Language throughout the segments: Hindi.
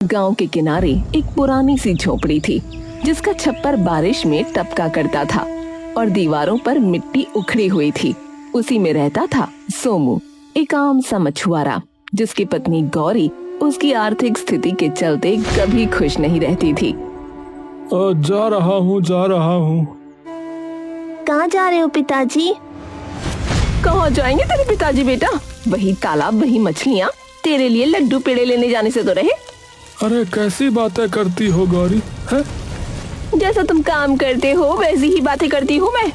गांव के किनारे एक पुरानी सी झोपड़ी थी जिसका छप्पर बारिश में टपका करता था और दीवारों पर मिट्टी उखड़ी हुई थी। उसी में रहता था सोमू, एक आम सा मछुआरा जिसकी पत्नी गौरी उसकी आर्थिक स्थिति के चलते कभी खुश नहीं रहती थी। जा रहा हूँ। कहाँ जा रहे हो पिताजी? कहाँ जाएंगे तेरे पिताजी बेटा? वही तालाब, वही मछलियाँ, तेरे लिए लड्डू पेड़े लेने जाने से तो रहे। अरे कैसी बातें करती हो गौरी है? जैसा तुम काम करते हो वैसी ही बातें करती हूँ मैं।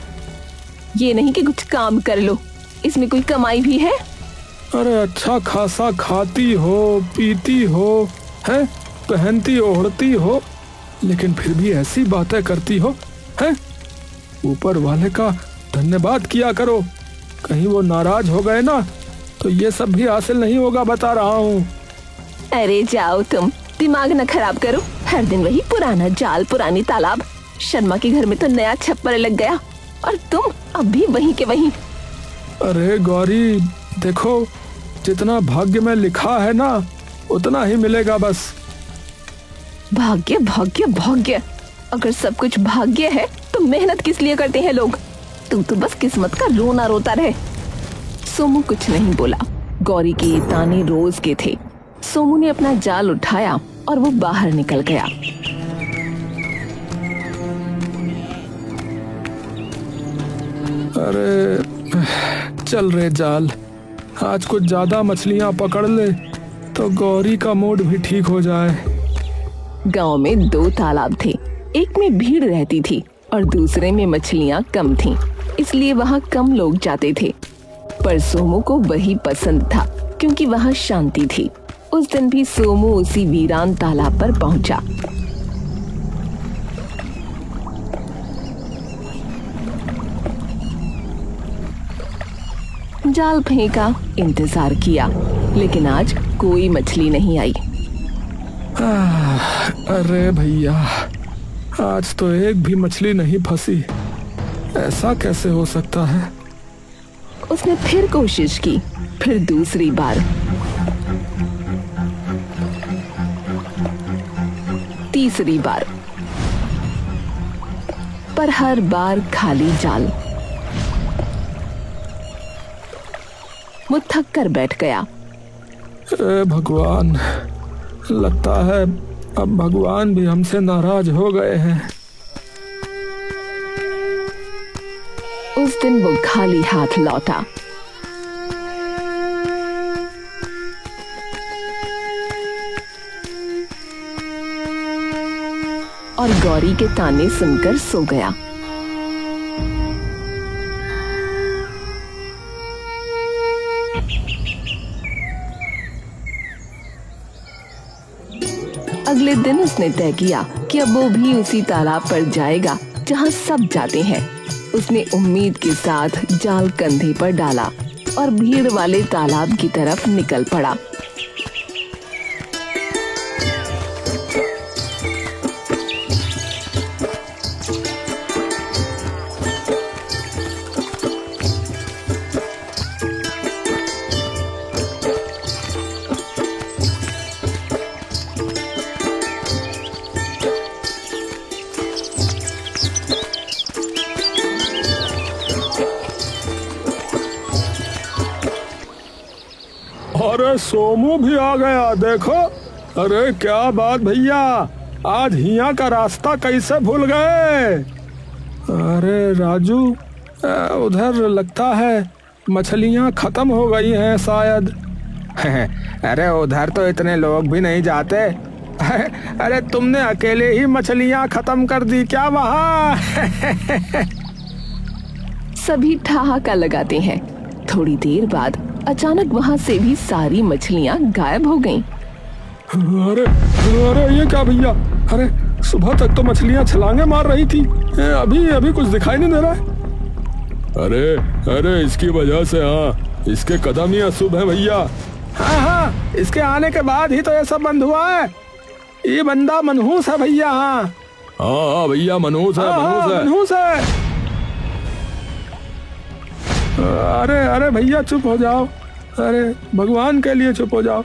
ये नहीं कि कुछ काम कर लो, इसमें कोई कमाई भी है? अरे अच्छा खासा खाती हो, पीती हो, है, पहनती ओढ़ती हो, लेकिन फिर भी ऐसी बातें करती हो है? ऊपर वाले का धन्यवाद किया करो, कहीं वो नाराज हो गए ना तो ये सब भी हासिल नहीं होगा, बता रहा हूँ। अरे जाओ तुम, दिमाग न खराब करो। हर दिन वही पुराना जाल, पुरानी तालाब। शर्मा के घर में तो नया छप्पर लग गया और तुम अब भी वहीं के वहीं। अरे गौरी देखो, जितना भाग्य में लिखा है ना उतना ही मिलेगा बस। भाग्य भाग्य भाग्य, अगर सब कुछ भाग्य है तो मेहनत किस लिए करते हैं लोग? तुम तो बस किस्मत का रोना रोता रहे। सोमू कुछ नहीं बोला। गौरी के ये ताने रोज के थे। सोमू ने अपना जाल उठाया और वो बाहर निकल गया। अरे चल रे जाल, आज कुछ ज्यादा मछलियां पकड़ ले तो गौरी का मूड भी ठीक हो जाए। गांव में 2 तालाब थे, एक में भीड़ रहती थी और दूसरे में मछलियां कम थीं, इसलिए वहां कम लोग जाते थे। पर सोमू को वही पसंद था क्योंकि वहां शांति थी। उस दिन भी सोमू उसी वीरान तालाब पर पहुंचा। जाल फेंका, इंतजार किया, लेकिन आज कोई मछली नहीं आई। अरे भैया, आज तो एक भी मछली नहीं फंसी, ऐसा कैसे हो सकता है? उसने फिर कोशिश की, फिर दूसरी बार, तीसरी बार, पर हर बार खाली जाल। वो थक कर बैठ गया। भगवान, लगता है अब भगवान भी हमसे नाराज हो गए हैं। उस दिन वो खाली हाथ लौटा। और गौरी के ताने सुनकर सो गया। अगले दिन उसने तय किया कि अब वो भी उसी तालाब पर जाएगा जहां सब जाते हैं। उसने उम्मीद के साथ जाल कंधे पर डाला और भीड़ वाले तालाब की तरफ निकल पड़ा। अरे सोमू भी आ गया, देखो। अरे क्या बात भैया, आज हिया का रास्ता कैसे भूल गए? अरे राजू, उधर लगता है मछलियां खत्म हो गई हैं शायद। अरे उधर तो इतने लोग भी नहीं जाते। अरे तुमने अकेले ही मछलियां खत्म कर दी क्या वहाँ? सभी ठहाका लगाते हैं। थोड़ी देर बाद अचानक वहाँ से भी सारी मछलियाँ गायब हो गईं। अरे अरे ये क्या भैया? अरे सुबह तक तो मछलियाँ छलांगे मार रही थी, अभी कुछ दिखाई नहीं दे रहा है। अरे इसकी वजह से, हाँ, इसके कदम ही अशुभ है भैया। हाँ, इसके आने के बाद ही तो ये सब बंद हुआ है। ये बंदा मनहूस है भैया। हाँ भैया, मनहूस है। अरे भैया चुप हो जाओ। अरे भगवान के लिए चुप हो जाओ।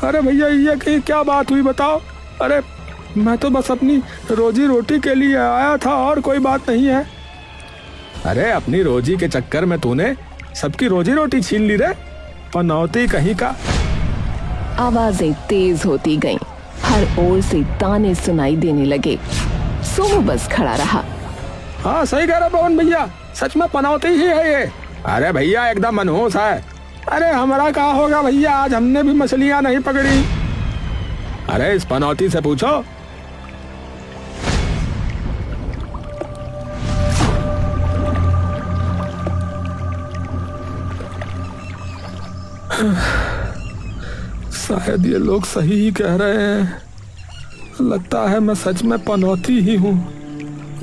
अरे भैया ये क्या बात हुई बताओ? अरे मैं तो बस अपनी रोजी रोटी के लिए आया था और कोई बात नहीं है। अरे अपनी रोजी के चक्कर में तूने सबकी रोजी रोटी छीन ली रे, पनौती कहीं का। आवाजें तेज होती गईं, हर ओर से ताने सुनाई देने लगे। सोमू बस खड़ा रहा। हाँ सही कह रहा पवन भैया, सच में पनौती ही है ये। अरे भैया एकदम मनहूस है। अरे हमारा क्या होगा भैया, आज हमने भी मछलियां नहीं पकड़ी। अरे इस पनौती से पूछो। शायद ये लोग सही ही कह रहे हैं। लगता है मैं सच में पनौती ही हूँ।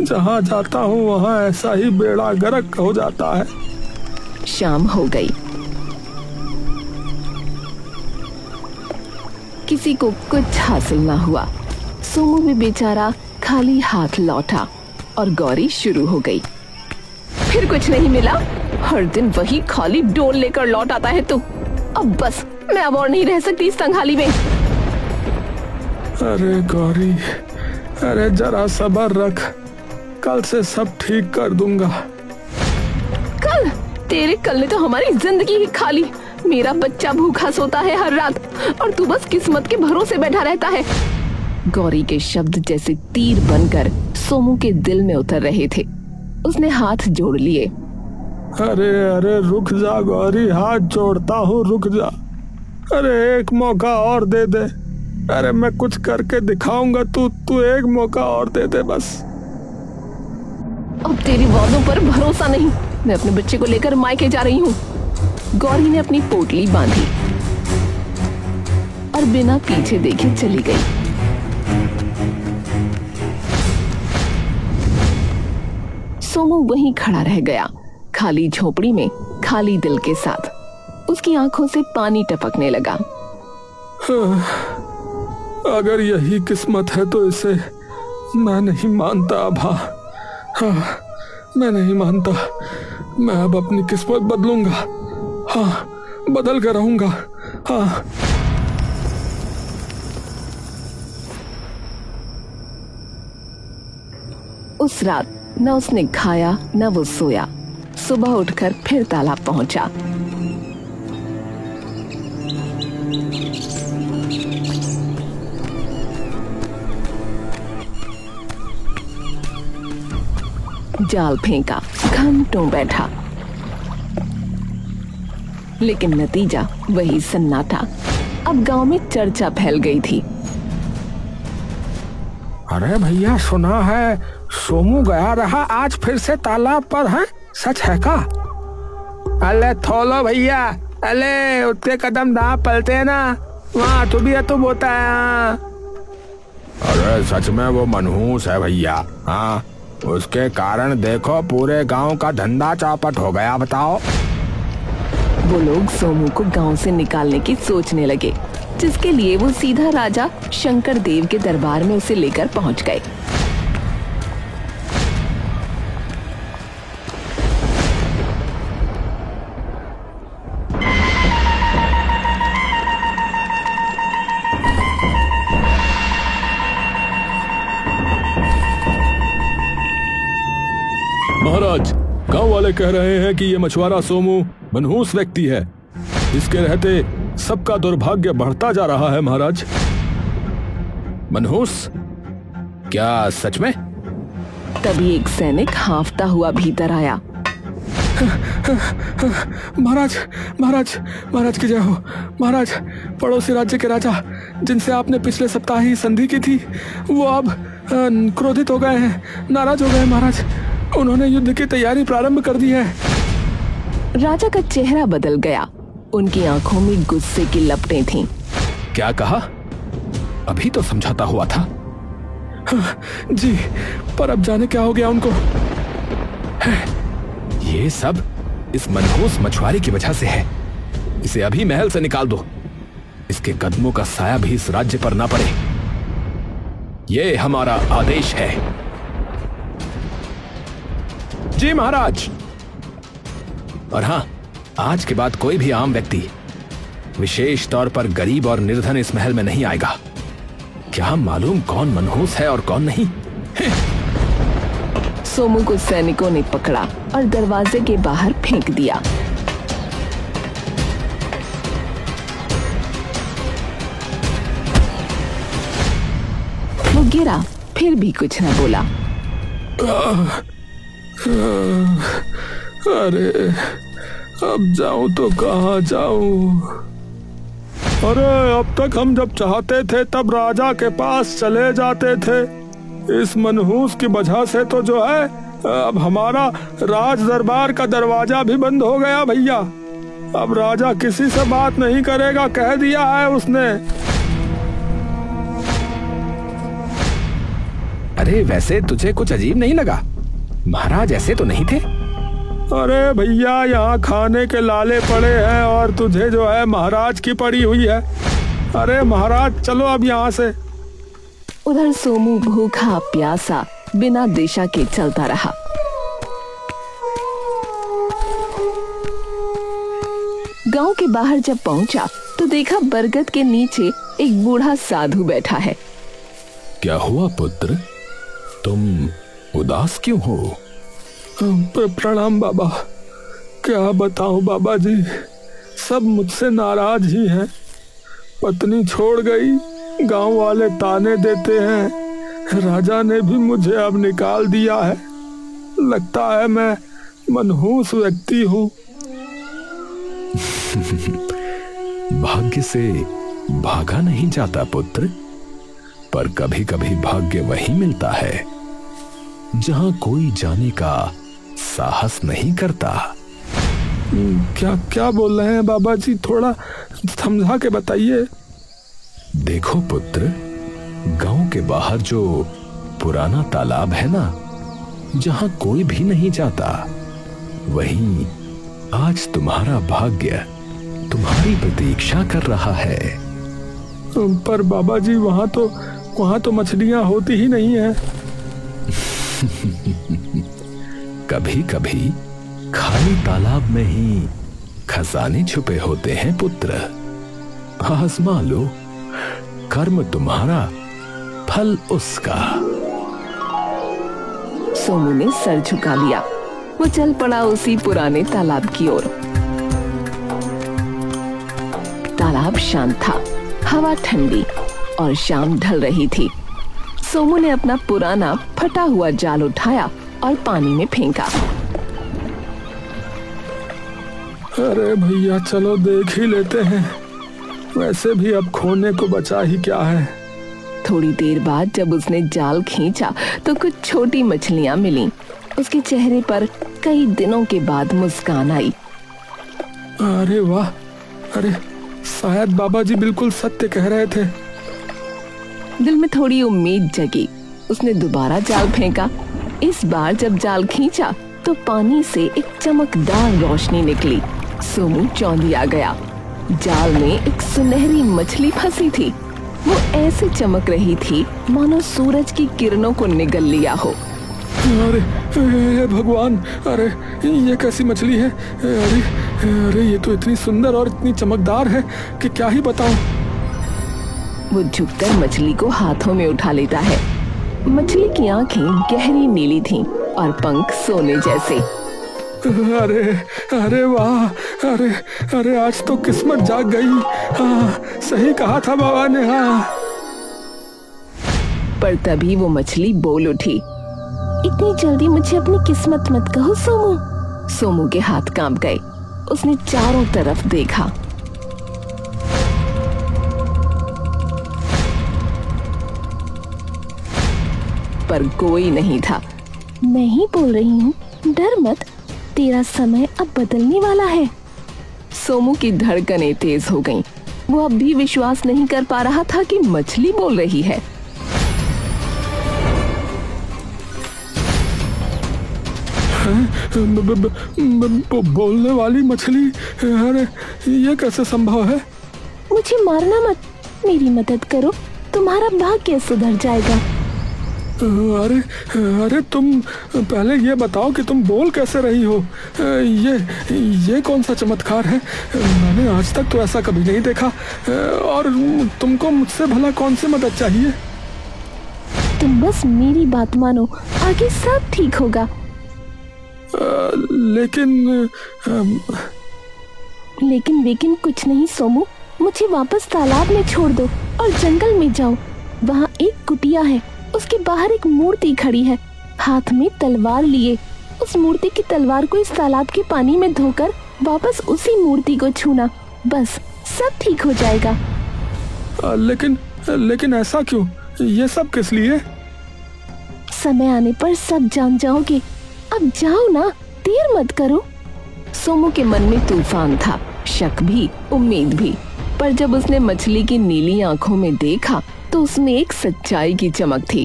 जहाँ जाता हूँ वहाँ ऐसा ही बेड़ा गर्क हो जाता है। शाम हो गई। किसी को कुछ हासिल ना हुआ। सोमू भी बेचारा खाली हाथ लौटा और गौरी शुरू हो गई। फिर कुछ नहीं मिला, हर दिन वही खाली डोल लेकर लौट आता है तू। अब बस मैं अब और नहीं रह सकती इस संघाली में। अरे गौरी, अरे जरा सब्र रख, कल से सब ठीक कर दूंगा। कल? तेरे कल ने तो हमारी जिंदगी ही खा ली। मेरा बच्चा भूखा सोता है हर रात और तू बस किस्मत के भरोसे बैठा रहता है। गौरी के शब्द जैसे तीर बनकर सोमू के दिल में उतर रहे थे। उसने हाथ जोड़ लिए। अरे अरे रुक जा गौरी, हाथ जोड़ता हूँ, रुक जा। अरे एक मौका और दे दे। अरे मैं कुछ करके दिखाऊंगा, तू एक मौका और दे दे बस। अब तेरी वादों पर भरोसा नहीं। मैं अपने बच्चे को लेकर मायके जा रही हूँ। गौरी ने अपनी पोटली बांधी और बिना पीछे देखे चली गई। सोमू वहीं खड़ा रह गया, खाली झोपड़ी में खाली दिल के साथ। उसकी आंखों से पानी टपकने लगा। अगर यही किस्मत है तो इसे मैं नहीं मानता अभा। हाँ, मैं नहीं मानता। मैं अब अपनी किस्मत बदलूंगा। हाँ, बदल कर रहूंगा। हाँ। उस रात न उसने खाया न वो सोया। सुबह उठकर फिर तालाब पहुंचा। जाल फेंका, घंटों बैठा, लेकिन नतीजा वही सन्नाटा। अब गांव में चर्चा फैल गई थी। अरे भैया सुना है सोमू गया रहा आज फिर से तालाब पर है, सच है का? अले थोलो भैया, अले उतने कदम ना पलते ना, वहाँ तू भी है तो बोता है। अरे सच में वो मनहूस है भैया। हाँ, उसके कारण देखो पूरे गांव का धंधा चौपट हो गया। बताओ। वो लोग सोमू को गांव से निकालने की सोचने लगे, जिसके लिए वो सीधा राजा शंकर देव के दरबार में उसे लेकर पहुंच गए। महाराज, गांव वाले कह रहे हैं कि ये मछुआरा सोमू मनहूस व्यक्ति है। इसके रहते सबका दुर्भाग्य बढ़ता जा रहा है महाराज। मनहूस? क्या सच में? तभी एक सैनिक हांफता हुआ भीतर आया। महाराज, महाराज, महाराज की जय हो। महाराज, पड़ोसी राज्य के राजा जिनसे आपने पिछले सप्ताह ही संधि की थी, वो अब क्रोधित हो गए हैं, नाराज हो गए महाराज। उन्होंने युद्ध की तैयारी प्रारंभ कर दी है। राजा का चेहरा बदल गया। उनकी आंखों में गुस्से की लपटें थीं। क्या कहा? अभी तो समझाता हुआ था। जी, पर अब जाने क्या हो गया उनको। ये सब इस मनहूस मछुआरे की वजह से है। इसे अभी महल से निकाल दो। इसके कदमों का साया भी इस राज्य पर ना पड़े। ये हमारा आदेश है। जी महाराज। और हाँ, आज के बाद कोई भी आम व्यक्ति, विशेष तौर पर गरीब और निर्धन, इस महल में नहीं आएगा। क्या मालूम कौन मनहूस है और कौन नहीं। सोमू को सैनिकों ने पकड़ा और दरवाजे के बाहर फेंक दिया। वो गिरा, फिर भी कुछ न बोला। अरे अब जाऊं तो कहाँ जाऊं? अरे अब तक हम जब चाहते थे तब राजा के पास चले जाते थे। इस मनहूस की वजह से तो जो है अब हमारा राज दरबार का दरवाजा भी बंद हो गया भैया। अब राजा किसी से बात नहीं करेगा, कह दिया है उसने। अरे वैसे तुझे कुछ अजीब नहीं लगा? महाराज ऐसे तो नहीं थे। अरे भैया यहाँ खाने के लाले पड़े हैं और तुझे जो है महाराज की पड़ी हुई है। अरे महाराज चलो अब यहाँ से। उधर सोमू भूखा प्यासा बिना दिशा के चलता रहा। गांव के बाहर जब पहुंचा तो देखा बरगद के नीचे एक बूढ़ा साधु बैठा है। क्या हुआ पुत्र, तुम उदास क्यों हो? प्रणाम बाबा। क्या बताऊं बाबा जी, सब मुझसे नाराज ही हैं। पत्नी छोड़ गई, गांव वाले ताने देते हैं। राजा ने भी मुझे अब निकाल दिया है। लगता है मैं मनहूस व्यक्ति हूँ। भाग्य से भागा नहीं जाता पुत्र, पर कभी कभी भाग्य वही मिलता है जहां कोई जाने का साहस नहीं करता। क्या क्या बोल रहे हैं बाबा जी, थोड़ा समझा के बताइए। देखो पुत्र, गांव के बाहर जो पुराना तालाब है ना, जहां कोई भी नहीं जाता, वहीं आज तुम्हारा भाग्य तुम्हारी प्रतीक्षा कर रहा है। पर बाबा जी वहां तो मछलियां होती ही नहीं है। कभी कभी खाली तालाब में ही खजाने छुपे होते हैं पुत्र। आजमा लो, कर्म तुम्हारा, फल उसका। सोमू ने सर झुका लिया। वो चल पड़ा उसी पुराने तालाब की ओर। तालाब शांत था, हवा ठंडी और शाम ढल रही थी। सोमू ने अपना पुराना फटा हुआ जाल उठाया और पानी में फेंका। अरे भैया चलो देख ही लेते हैं, वैसे भी अब खोने को बचा ही क्या है। थोड़ी देर बाद जब उसने जाल खींचा तो कुछ छोटी मछलियां मिलीं। उसके चेहरे पर कई दिनों के बाद मुस्कान आई। अरे वाह, अरे शायद बाबा जी बिल्कुल सत्य कह रहे थे। दिल में थोड़ी उम्मीद जगी। उसने दोबारा जाल फेंका। इस बार जब जाल खींचा तो पानी से एक चमकदार रोशनी निकली। सोमू चौंधिया गया। जाल में एक सुनहरी मछली फंसी थी। वो ऐसे चमक रही थी मानो सूरज की किरणों को निगल लिया हो। अरे भगवान, अरे ये कैसी मछली है? अरे ये तो इतनी सुंदर और इतनी चमकदार है कि क्या ही बताऊं। वो झुककर मछली को हाथों में उठा लेता है। मछली की आंखें गहरी नीली थीं और पंख सोने जैसे। अरे अरे वाह, अरे आज तो किस्मत जाग गई। हाँ, सही कहा था बाबा ने। हाँ। पर तभी वो मछली बोल उठी, इतनी जल्दी मुझे अपनी किस्मत मत कहो सोमू। सोमू के हाथ कांप गए। उसने चारों तरफ देखा। पर कोई नहीं था। मैं ही बोल रही हूँ, डर मत, तेरा समय अब बदलने वाला है। सोमू की धड़कनें तेज हो गईं। वो अब भी विश्वास नहीं कर पा रहा था कि मछली बोल रही है। बोलने वाली मछली? अरे ये कैसे संभव है? मुझे मारना मत, मेरी मदद करो, तुम्हारा भाग्य सुधर जाएगा। अरे अरे तुम पहले ये बताओ कि तुम बोल कैसे रही हो। ये कौन सा चमत्कार है? मैंने आज तक तो ऐसा कभी नहीं देखा। और तुमको मुझसे भला कौन सी मदद चाहिए? तुम बस मेरी बात मानो, आगे सब ठीक होगा। लेकिन कुछ नहीं सोमू, मुझे वापस तालाब में छोड़ दो और जंगल में जाओ। वहाँ एक कुटिया है, उसके बाहर एक मूर्ति खड़ी है, हाथ में तलवार लिए। उस मूर्ति की तलवार को इस तालाब के पानी में धोकर वापस उसी मूर्ति को छूना, बस सब ठीक हो जाएगा। लेकिन ऐसा क्यों? ये सब किस लिए? समय आने पर सब जान जाओगे। अब जाओ ना, देर मत करो। सोमू के मन में तूफान था, शक भी, उम्मीद भी। पर जब उसने मछली की नीली आंखों में देखा तो उसमें एक सच्चाई की चमक थी।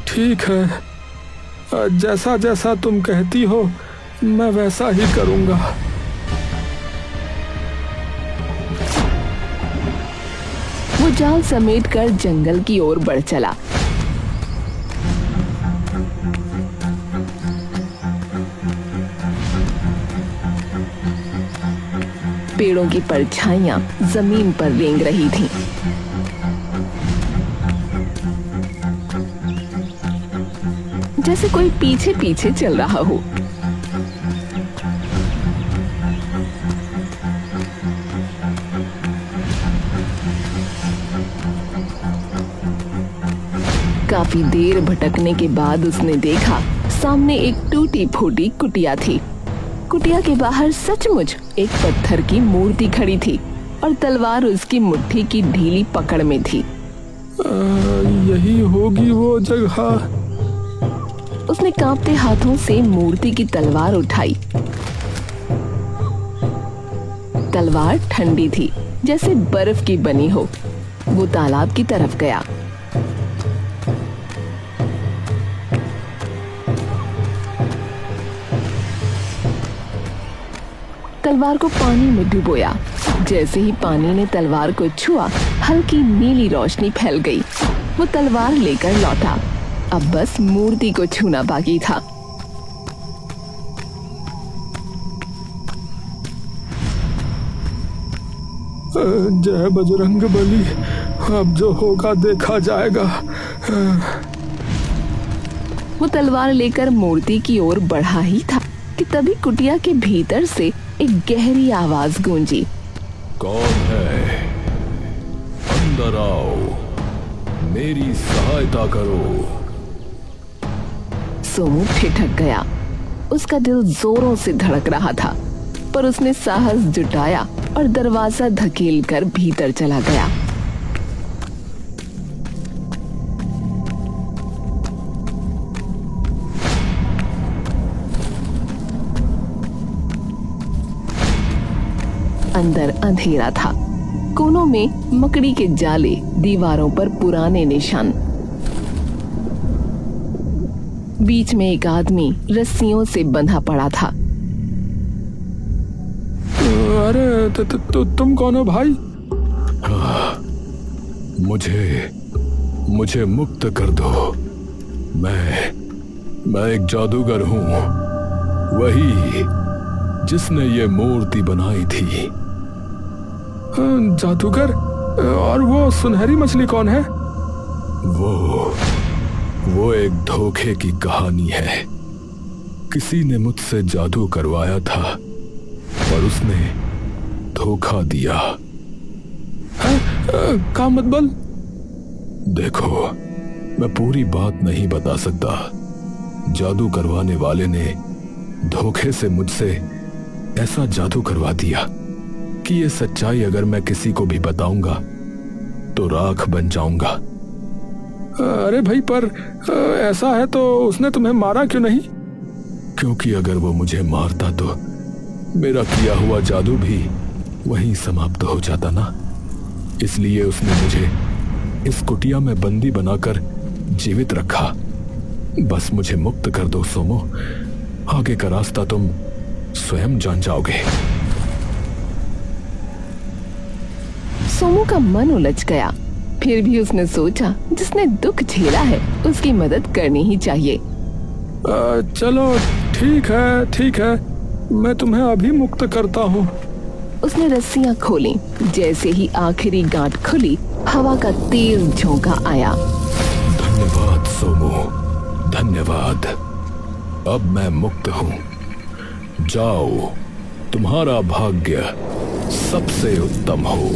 ठीक है, जैसा जैसा तुम कहती हो मैं वैसा ही करूंगा। वो जाल समेटकर जंगल की ओर बढ़ चला। पेड़ों की परछाइयां जमीन पर रेंग रही थीं। जैसे कोई पीछे पीछे चल रहा हो। काफी देर भटकने के बाद उसने देखा सामने एक टूटी फूटी कुटिया थी। कुटिया के बाहर सचमुच एक पत्थर की मूर्ति खड़ी थी और तलवार उसकी मुट्ठी की ढीली पकड़ में थी। यही होगी वो जगह। उसने कांपते हाथों से मूर्ति की तलवार उठाई। तलवार ठंडी थी, जैसे बर्फ की बनी हो। वो तालाब की तरफ गया। तलवार को पानी में डुबोया। जैसे ही पानी ने तलवार को छुआ, हल्की नीली रोशनी फैल गई। वो तलवार लेकर लौटा। अब बस मूर्ति को छूना बाकी था। जय बजरंग बली, अब जो होगा देखा जाएगा। वो तलवार लेकर मूर्ति की ओर बढ़ा ही था कि तभी कुटिया के भीतर से एक गहरी आवाज गूंजी। कौन है? अंदर आओ, मेरी सहायता करो। सोमू ठिठक गया। उसका दिल जोरों से धड़क रहा था, पर उसने साहस जुटाया और दरवाजा धकेलकर भीतर चला गया। अंदर अंधेरा था। कोनों में मकड़ी के जाले, दीवारों पर पुराने निशान। बीच में एक आदमी रस्सियों से बंधा पड़ा था। अरे तुम कौन हो भाई? मुझे मुक्त कर दो। मैं एक जादूगर हूँ, वही जिसने ये मूर्ति बनाई थी। जादूगर? और वो सुनहरी मछली कौन है? वो एक धोखे की कहानी है। किसी ने मुझसे जादू करवाया था, पर उसने धोखा दिया। का मतलब? देखो, मैं पूरी बात नहीं बता सकता। जादू करवाने वाले ने धोखे से मुझसे ऐसा जादू करवा दिया कि ये सच्चाई अगर मैं किसी को भी बताऊंगा तो राख बन जाऊंगा। अरे भाई, पर ऐसा है तो उसने तुम्हें मारा क्यों नहीं? क्योंकि अगर वो मुझे मारता तो मेरा किया हुआ जादू भी वहीं समाप्त हो जाता ना। इसलिए उसने मुझे इस कुटिया में बंदी बनाकर जीवित रखा। बस मुझे मुक्त कर दो सोमो, आगे का रास्ता तुम स्वयं जान जाओगे। सोमू का मन उलझ गया। फिर भी उसने सोचा जिसने दुख झेला है उसकी मदद करनी ही चाहिए। चलो ठीक है, मैं तुम्हें अभी मुक्त करता हूँ। उसने रस्सियां खोली। जैसे ही आखिरी गांठ खुली, हवा का तेज झोंका आया। धन्यवाद सोमू, धन्यवाद। अब मैं मुक्त हूँ। जाओ, तुम्हारा भाग्य सबसे उत्तम हो।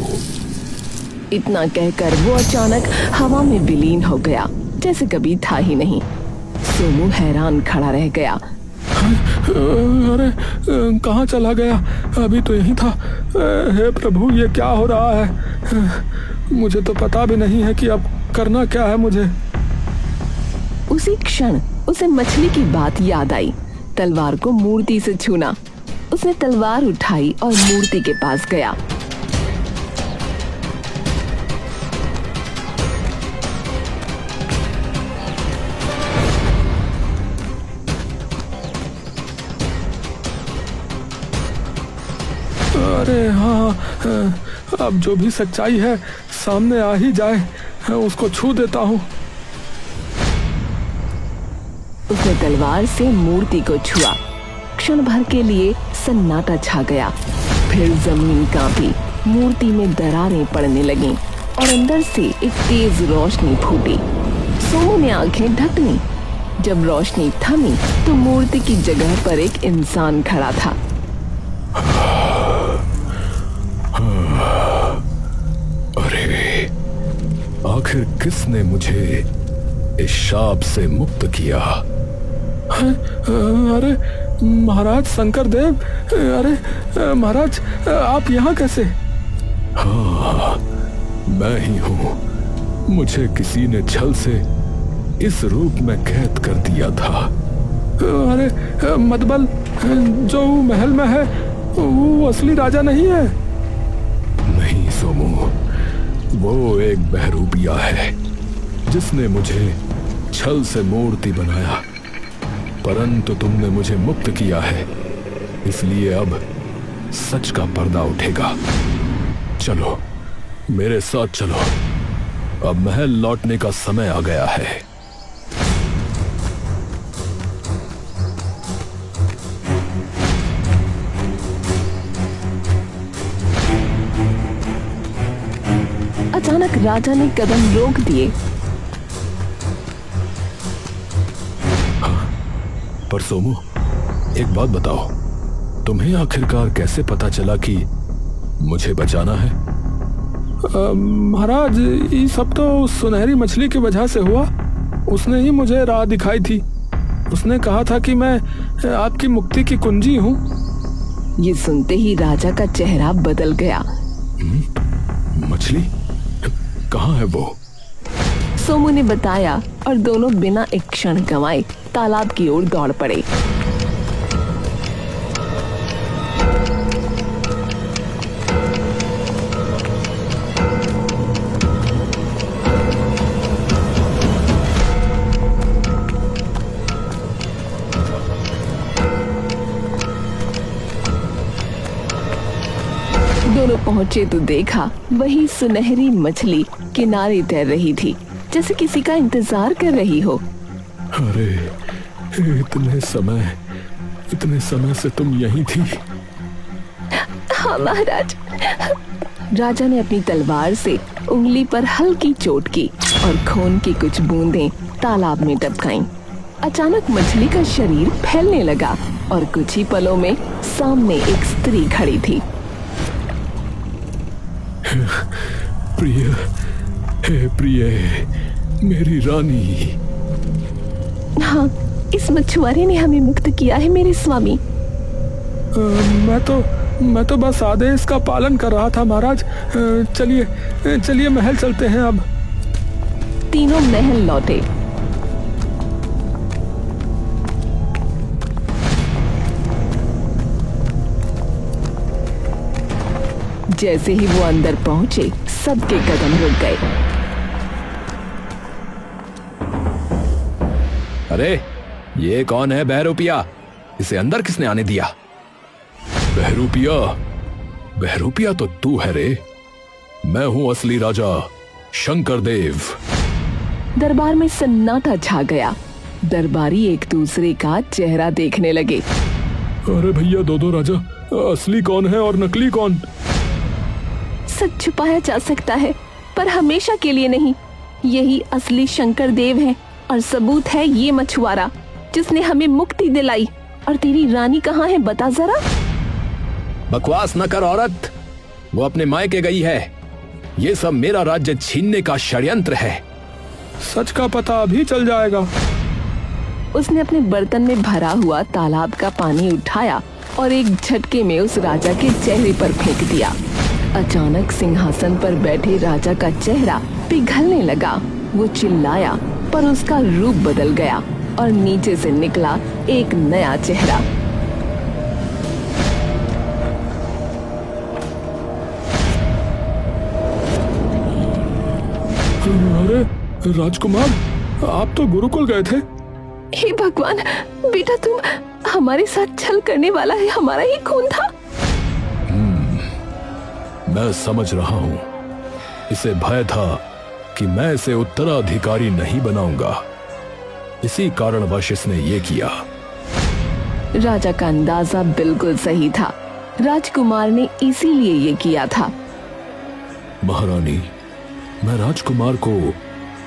इतना कहकर वो अचानक हवा में विलीन हो गया, जैसे कभी था ही नहीं। सोमू हैरान खड़ा रह गया। अरे कहाँ चला गया? अभी तो यहीं था। हे प्रभु, ये क्या हो रहा है? मुझे तो पता भी नहीं है कि अब करना क्या है मुझे। उसी क्षण उसे मछली की बात याद आई। तलवार को मूर्ति से छूना। उसने तलवार उठाई और मूर्ति के पास गया। अरे हाँ, अब जो भी सच्चाई है सामने आ ही जाए, उसको छू देता हूँ। उसने तलवार से मूर्ति को छुआ। क्षण भर के लिए सन्नाटा छा गया। फिर जमीन कांपी, मूर्ति में दरारें पड़ने लगीं और अंदर से एक तेज रोशनी फूटी। सोमू ने आंखें ढक लीं। जब रोशनी थमी तो मूर्ति की जगह पर एक इंसान खड़ा था। अरे आखिर किसने मुझे इस शाप से मुक्त किया? अरे महाराज शंकर देव, अरे महाराज आप यहाँ कैसे? हाँ, मैं ही हूँ। मुझे किसी ने छल से इस रूप में कैद कर दिया था। अरे मतबल जो महल में है वो असली राजा नहीं है? नहीं सोमू, वो एक बहरूपिया है जिसने मुझे छल से मूर्ति बनाया। परंतु तुमने मुझे मुक्त किया है, इसलिए अब सच का पर्दा उठेगा। चलो मेरे साथ चलो, अब महल लौटने का समय आ गया है। अचानक राजा ने कदम रोक दिए। पर सोमू, एक बात बताओ, तुम्हें आखिरकार कैसे पता चला कि मुझे बचाना है? महाराज, ये सब तो सुनहरी मछली की वजह से हुआ। उसने ही मुझे राह दिखाई थी। उसने कहा था कि मैं आपकी मुक्ति की कुंजी हूँ। ये सुनते ही राजा का चेहरा बदल गया। मछली कहाँ है वो? सोमू ने बताया और दोनों बिना एक क्षण गंवाए तालाब की ओर दौड़ पड़े। दोनों पहुंचे तो देखा वही सुनहरी मछली किनारे तैर रही थी, जैसे किसी का इंतजार कर रही हो। अरे इतने समय से तुम यहीं थी? हाँ महाराज। राजा ने अपनी तलवार से उंगली पर हल्की चोट की और खून की कुछ बूंदें तालाब में टपकाईं। अचानक मछली का शरीर फैलने लगा और कुछ ही पलों में सामने एक स्त्री खड़ी थी। प्रिय, हे प्रिय, मेरी रानी। हाँ, इस मछुआरे ने हमें मुक्त किया है मेरे स्वामी। मैं तो बस आदेश का पालन कर रहा था महाराज। चलिए महल चलते हैं अब। तीनों महल लौटे। जैसे ही वो अंदर पहुंचे, सबके कदम रुक गए। अरे ये कौन है बहरूपिया? इसे अंदर किसने आने दिया? बहरूपिया तो तू है रे। मैं हूं असली राजा, शंकरदेव। दरबार में सन्नाटा छा गया। दरबारी एक दूसरे का चेहरा देखने लगे। अरे भैया दो राजा, असली कौन है और नकली कौन? सच छुपाया जा सकता है पर हमेशा के लिए नहीं। यही असली शंकरदेव है और सबूत है ये मछुआरा जिसने हमें मुक्ति दिलाई। और तेरी रानी कहाँ है बता जरा। बकवास न कर औरत, वो अपने मायके गई है। ये सब मेरा राज्य छीनने का षड्यंत्र है। सच का पता अभी चल जाएगा। उसने अपने बर्तन में भरा हुआ तालाब का पानी उठाया और एक झटके में उस राजा के चेहरे पर फेंक दिया। अचानक सिंहासन पर बैठे राजा का चेहरा पिघलने लगा। वो चिल्लाया पर उसका रूप बदल गया और नीचे से निकला एक नया चेहरा। अरे राजकुमार, आप तो गुरुकुल गए थे। हे भगवान, बेटा तुम हमारे साथ छल करने वाला है, हमारा ही खून था। मैं समझ रहा हूँ। इसे भय था कि मैं इसे उत्तराधिकारी नहीं बनाऊंगा, इसी कारणवश इसने ये किया। राजा का अंदाजा बिल्कुल सही था। राजकुमार ने इसीलिए ये किया था। महारानी, मैं राजकुमार को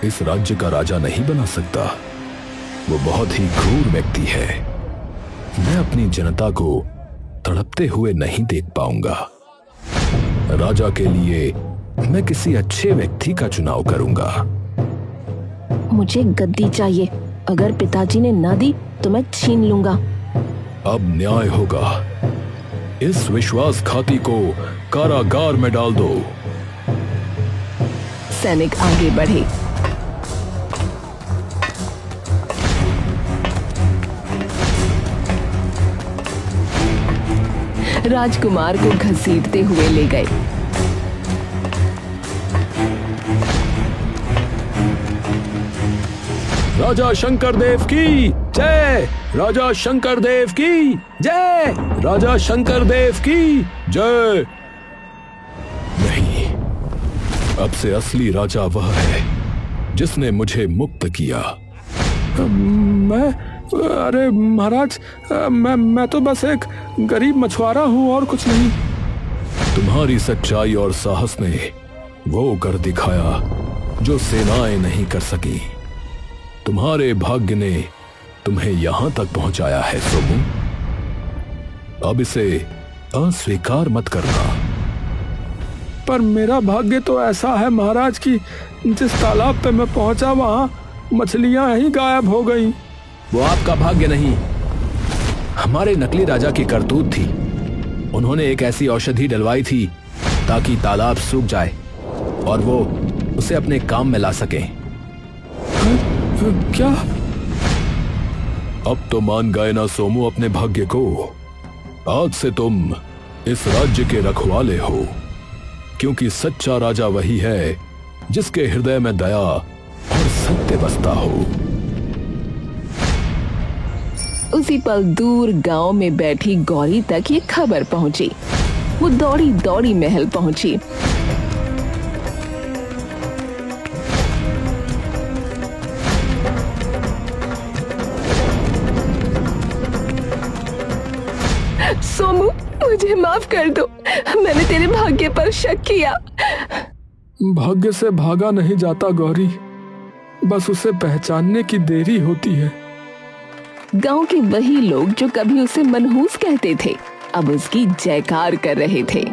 इस राज्य का राजा नहीं बना सकता। वो बहुत ही क्रूर व्यक्ति है। मैं अपनी जनता को तड़पते हुए नहीं देख पाऊंगा। राजा के लिए मैं किसी अच्छे व्यक्ति का चुनाव करूंगा। मुझे गद्दी चाहिए। अगर पिताजी ने ना दी तो मैं छीन लूंगा। अब न्याय होगा। इस विश्वासघाती को कारागार में डाल दो। सैनिक आगे बढ़े। राजकुमार को घसीटते हुए ले गए। राजा शंकरदेव की जय, राजा शंकरदेव की जय, राजा शंकरदेव की जय। नहीं, अब से असली राजा वह है जिसने मुझे मुक्त किया। अरे महाराज, मैं तो बस एक गरीब मछुआरा हूँ और कुछ नहीं। तुम्हारी सच्चाई और साहस ने वो कर दिखाया जो सेनाएं नहीं कर सकी। तुम्हारे भाग्य ने तुम्हें यहां तक पहुंचाया है सोमू। अब इसे अस्वीकार मत करना। पर मेरा भाग्य तो ऐसा है महाराज कि जिस तालाब पे मैं पहुंचा वहां मछलियां ही गायब हो गई। वो आपका भाग्य नहीं, हमारे नकली राजा की करतूत थी। उन्होंने एक ऐसी औषधि डलवाई थी ताकि तालाब सूख जाए और वो उसे अपने काम में ला सके। क्या? अब तो मान गए ना सोमू अपने भाग्य को। आज से तुम इस राज्य के रखवाले हो, क्योंकि सच्चा राजा वही है जिसके हृदय में दया और सत्य बसता हो। उसी पल दूर गांव में बैठी गौरी तक ये खबर पहुंची। वो दौड़ी दौड़ी महल पहुंची। सोमू, मुझे माफ कर दो। मैंने तेरे भाग्य पर शक किया। भाग्य से भागा नहीं जाता गौरी, बस उसे पहचानने की देरी होती है। गांव के वही लोग जो कभी उसे मनहूस कहते थे अब उसकी जयकार कर रहे थे।